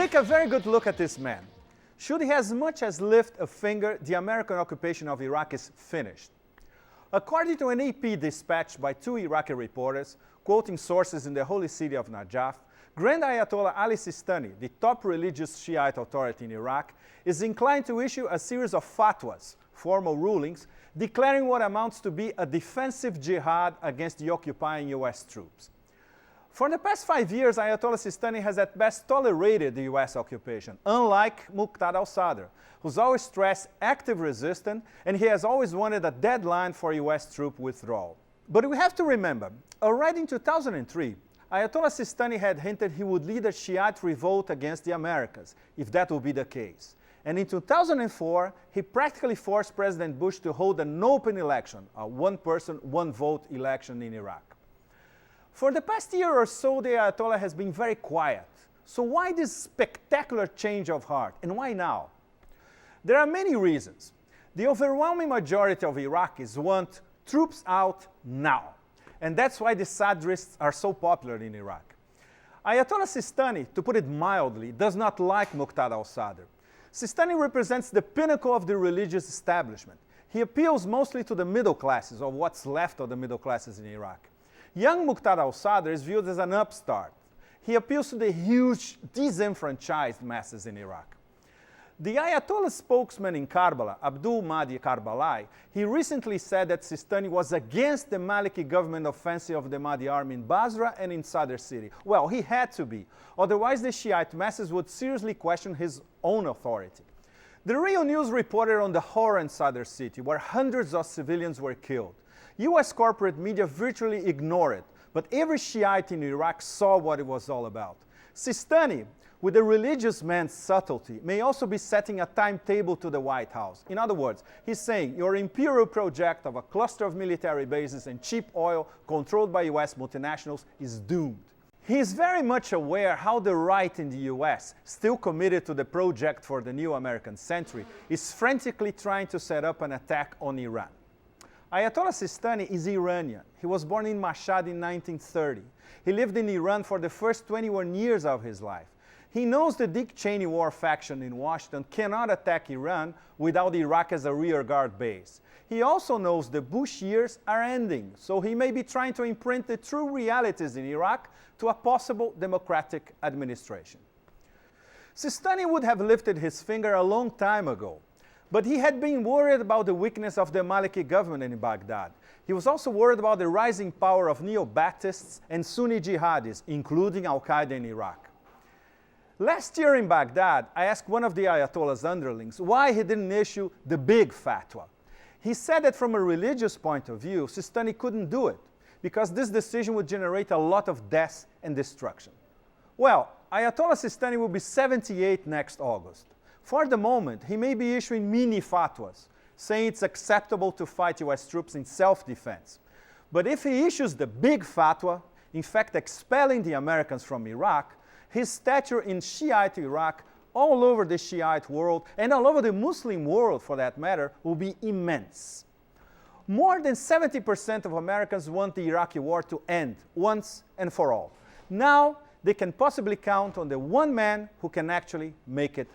take a very good look at this man. Should he as much as lift a finger, the American occupation of Iraq is finished. According to an AP dispatched by 2 Iraqi reporters, quoting sources in the holy city of Najaf, Grand Ayatollah Ali Sistani, the top religious Shiite authority in Iraq, is inclined to issue a series of fatwas, formal rulings, declaring what amounts to be a defensive jihad against the occupying US troops. For the past 5 years, Ayatollah Sistani has at best tolerated the US occupation, unlike Muqtada al-Sadr, who's always stressed active resistance, and he has always wanted a deadline for US troop withdrawal. But we have to remember, already in 2003, Ayatollah Sistani had hinted he would lead a Shiite revolt against the Americas, if that would be the case. And in 2004, he practically forced President Bush to hold an open election, a one-person, one-vote election in Iraq. For the past year or so, the Ayatollah has been very quiet. So why this spectacular change of heart, and why now? There are many reasons. The overwhelming majority of Iraqis want troops out now. And that's why the Sadrists are so popular in Iraq. Ayatollah Sistani, to put it mildly, does not like Muqtada al-Sadr. Sistani represents the pinnacle of the religious establishment. He appeals mostly to the middle classes, or what's left of the middle classes in Iraq. Young Muqtada al-Sadr is viewed as an upstart. He appeals to the huge, disenfranchised masses in Iraq. The Ayatollah spokesman in Karbala, Abdul Mahdi Karbalai, he recently said that Sistani was against the Maliki government offensive of the Mahdi army in Basra and in Sadr city. Well, he had to be. Otherwise, the Shiite masses would seriously question his own authority. The Real News reported on the horror in Sadr city, where hundreds of civilians were killed. US corporate media virtually ignored it, but every Shiite in Iraq saw what it was all about. Sistani, with a religious man's subtlety, may also be setting a timetable to the White House. In other words, he's saying your imperial project of a cluster of military bases and cheap oil controlled by US multinationals is doomed. He is very much aware how the right in the US, still committed to the project for the new American century, is frantically trying to set up an attack on Iran. Ayatollah Sistani is Iranian. He was born in Mashhad in 1930. He lived in Iran for the first 21 years of his life. He knows the Dick Cheney war faction in Washington cannot attack Iran without Iraq as a rearguard base. He also knows the Bush years are ending, so he may be trying to imprint the true realities in Iraq to a possible democratic administration. Sistani would have lifted his finger a long time ago, but he had been worried about the weakness of the Maliki government in Baghdad. He was also worried about the rising power of Neo-Baptists and Sunni jihadis, including Al-Qaeda in Iraq. Last year in Baghdad, I asked one of the Ayatollah's underlings why he didn't issue the big fatwa. He said that from a religious point of view, Sistani couldn't do it, because this decision would generate a lot of death and destruction. Well, Ayatollah Sistani will be 78 next August. For the moment, he may be issuing mini fatwas, saying it's acceptable to fight US troops in self-defense. But if he issues the big fatwa, in fact expelling the Americans from Iraq, his stature in Shiite Iraq, all over the Shiite world, and all over the Muslim world for that matter, will be immense. More than 70% of Americans want the Iraqi war to end once and for all. Now, they can possibly count on the one man who can actually make it